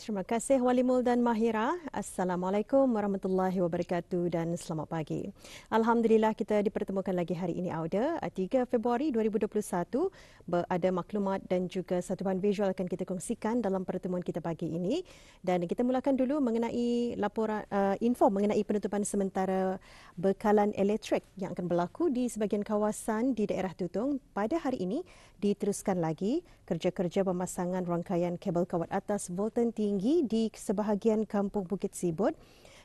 Terima kasih Walimul dan Mahira. Assalamualaikum warahmatullahi wabarakatuh dan selamat pagi. Alhamdulillah kita dipertemukan lagi hari ini Auda 3 Februari 2021. Ada maklumat dan juga satu bahan visual akan kita kongsikan dalam pertemuan kita pagi ini. Dan kita mulakan dulu mengenai laporan info mengenai penutupan sementara bekalan elektrik yang akan berlaku di sebahagian kawasan di daerah Tutong. Pada hari ini diteruskan lagi kerja-kerja pemasangan rangkaian kabel kawat atas voltan tinggi di sebahagian kampung Bukit Sibut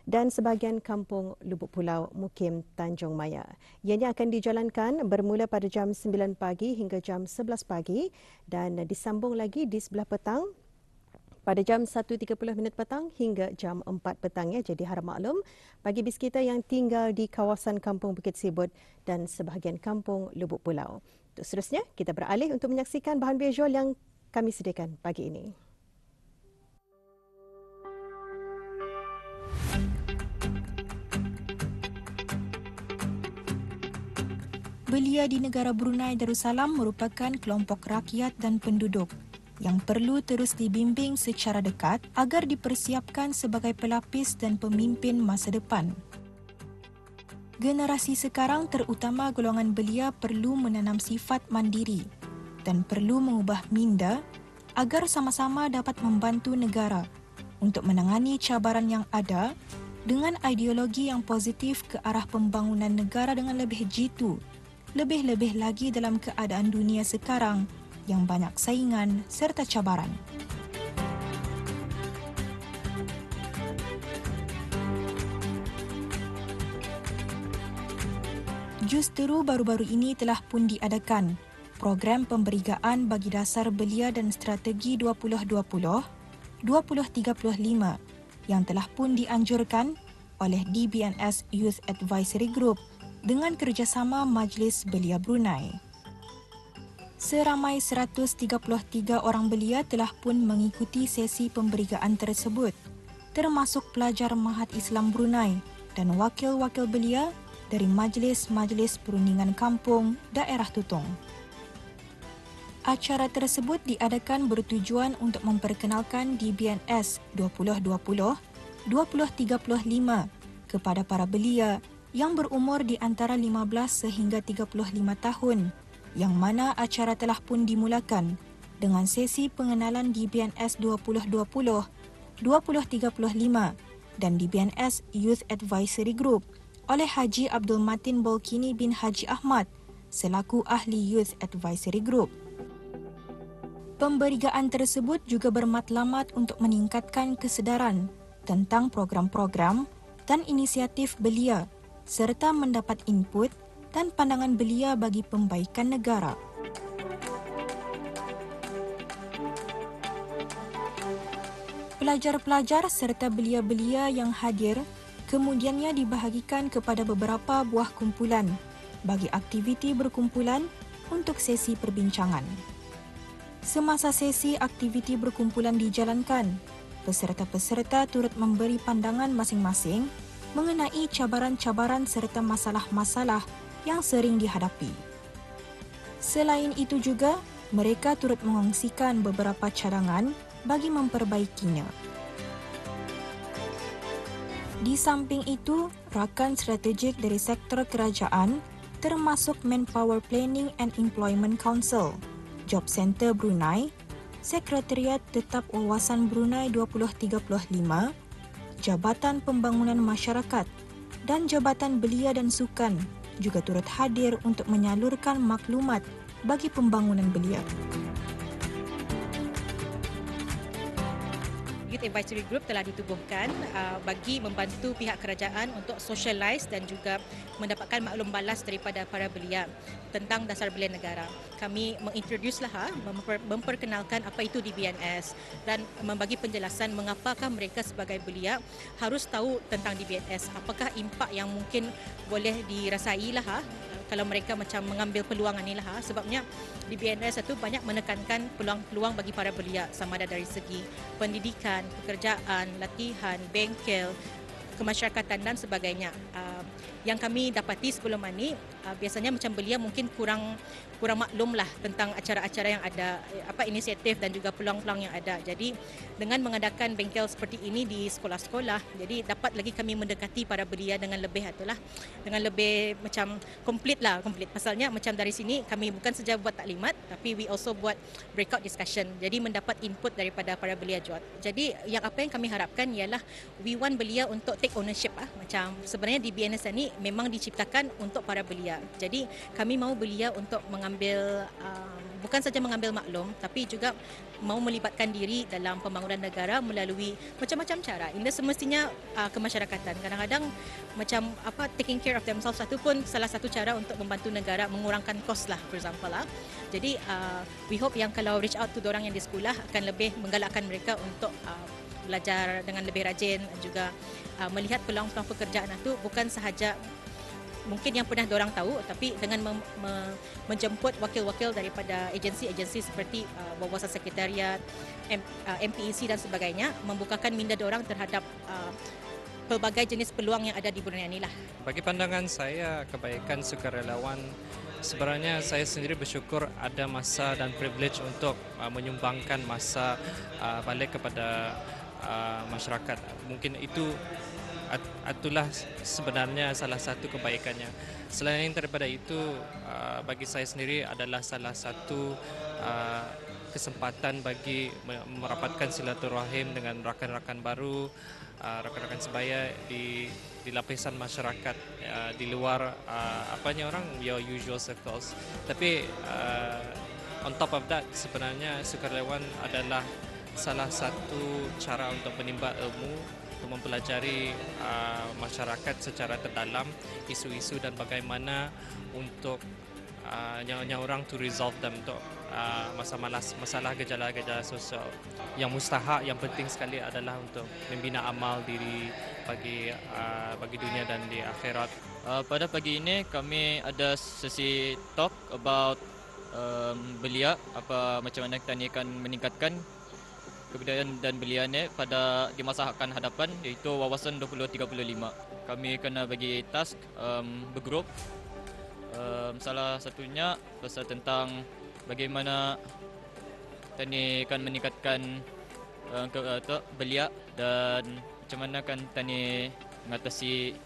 dan sebahagian kampung Lubuk Pulau Mukim Tanjung Maya. Ianya akan dijalankan bermula pada jam 9 pagi hingga jam 11 pagi dan disambung lagi di sebelah petang pada jam 1.30 petang hingga jam 4 petang. Jadi harap maklum bagi bis kita yang tinggal di kawasan kampung Bukit Sibut dan sebahagian kampung Lubuk Pulau. Untuk seterusnya, kita beralih untuk menyaksikan bahan visual yang kami sediakan pagi ini. Belia di negara Brunei Darussalam merupakan kelompok rakyat dan penduduk yang perlu terus dibimbing secara dekat agar dipersiapkan sebagai pelapis dan pemimpin masa depan. Generasi sekarang terutama golongan belia perlu menanam sifat mandiri dan perlu mengubah minda agar sama-sama dapat membantu negara untuk menangani cabaran yang ada dengan ideologi yang positif ke arah pembangunan negara dengan lebih jitu, lebih-lebih lagi dalam keadaan dunia sekarang yang banyak saingan serta cabaran. Justeru baru-baru ini telah pun diadakan program pemberigaan bagi dasar belia dan strategi 2020-2035 yang telah pun dianjurkan oleh DBNS Youth Advisory Group dengan kerjasama Majlis Belia Brunei. Seramai 133 orang belia telah pun mengikuti sesi pemberigaan tersebut, termasuk pelajar Mahat Islam Brunei dan wakil-wakil belia dari Majlis-Majlis Perundingan Kampung Daerah Tutong. Acara tersebut diadakan bertujuan untuk memperkenalkan DBNS 2020-2035 kepada para belia yang berumur di antara 15 sehingga 35 tahun, yang mana acara telah pun dimulakan dengan sesi pengenalan DBNS 2020-2035 dan DBNS Youth Advisory Group oleh Haji Abdul Matin Bolkini bin Haji Ahmad selaku ahli Youth Advisory Group. Pemberigaan tersebut juga bermatlamat untuk meningkatkan kesedaran tentang program-program dan inisiatif belia serta mendapat input dan pandangan belia bagi pembaikan negara. Pelajar-pelajar serta belia-belia yang hadir kemudiannya dibahagikan kepada beberapa buah kumpulan bagi aktiviti berkumpulan untuk sesi perbincangan. Semasa sesi aktiviti berkumpulan dijalankan, peserta-peserta turut memberi pandangan masing-masing mengenai cabaran-cabaran serta masalah-masalah yang sering dihadapi. Selain itu juga, mereka turut mengongsikan beberapa cadangan bagi memperbaikinya. Di samping itu, rakan strategik dari sektor kerajaan termasuk Manpower Planning and Employment Council, Job Center Brunei, Sekretariat Tetap Wawasan Brunei 2035, Jabatan Pembangunan Masyarakat dan Jabatan Belia dan Sukan juga turut hadir untuk menyalurkan maklumat bagi pembangunan belia. Youth Advisory Group telah ditubuhkan bagi membantu pihak kerajaan untuk socialize dan juga mendapatkan maklum balas daripada para belia tentang dasar belia negara. Kami memperkenalkan apa itu DBNS dan membagi penjelasan mengapakah mereka sebagai belia harus tahu tentang DBNS, apakah impak yang mungkin boleh dirasai kalau mereka macam mengambil peluang inilah sebabnya di BNS itu banyak menekankan peluang-peluang bagi para belia sama ada dari segi pendidikan, pekerjaan, latihan, bengkel, kemasyarakatan dan sebagainya. Yang kami dapati sebelum ini biasanya macam belia mungkin kurang maklum lah tentang acara-acara yang ada, inisiatif dan juga peluang-peluang yang ada. Jadi dengan mengadakan bengkel seperti ini di sekolah-sekolah, jadi dapat lagi kami mendekati para belia dengan lebih macam komplit. Pasalnya macam dari sini kami bukan saja buat taklimat, tapi we also buat breakout discussion. Jadi mendapat input daripada para belia juga. Jadi apa yang kami harapkan ialah we want belia untuk take ownership. Macam sebenarnya di BNS ini memang diciptakan untuk para belia. Jadi kami mahu belia untuk mengambil bukan saja mengambil maklum, tapi juga mahu melibatkan diri dalam pembangunan negara melalui macam-macam cara. Ini semestinya kemasyarakatan. Kadang-kadang macam taking care of themselves satu pun salah satu cara untuk membantu negara mengurangkan kos lah, for example lah. Jadi we hope yang kalau reach out to orang yang di sekolah akan lebih menggalakkan mereka untuk belajar dengan lebih rajin, juga melihat peluang-peluang pekerjaan itu bukan sahaja mungkin yang pernah diorang tahu, tapi dengan menjemput wakil-wakil daripada agensi-agensi seperti Wawasan Sekretariat, MPEC dan sebagainya, membukakan minda diorang terhadap pelbagai jenis peluang yang ada di Brunei inilah. Bagi pandangan saya, kebaikan sukarelawan, sebenarnya saya sendiri bersyukur ada masa dan privilege untuk menyumbangkan masa balik kepada masyarakat. Mungkin itulah sebenarnya salah satu kebaikannya. Selain daripada itu, bagi saya sendiri adalah salah satu kesempatan bagi merapatkan silaturahim dengan rakan-rakan baru, rakan-rakan sebaya di lapisan masyarakat di luar your usual circles. Tapi on top of that, sebenarnya sukarelawan adalah salah satu cara untuk menimba ilmu, untuk mempelajari masyarakat secara terdalam, isu-isu dan bagaimana untuk orang to resolve them, untuk masalah gejala-gejala sosial yang mustahak. Yang penting sekali adalah untuk membina amal diri bagi dunia dan di akhirat. Pada pagi ini kami ada sesi talk about belia, macam mana kita ni akan meningkatkan kebudayaan dan belia ni di masa akan hadapan, iaitu Wawasan 2035. Kami kena bagi task bergrup. Salah satunya pasal tentang bagaimana kita ni akan meningkatkan belia dan macam mana kan kita ni mengatasi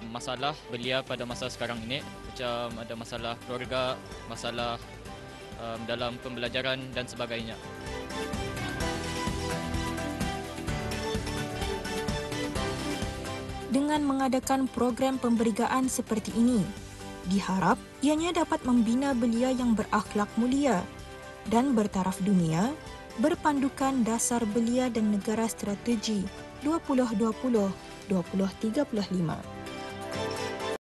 masalah belia pada masa sekarang ini, macam ada masalah keluarga, masalah dalam pembelajaran dan sebagainya. Dengan mengadakan program pemberigaan seperti ini, diharap ianya dapat membina belia yang berakhlak mulia dan bertaraf dunia berpandukan dasar belia dan negara strategi 2020-2035.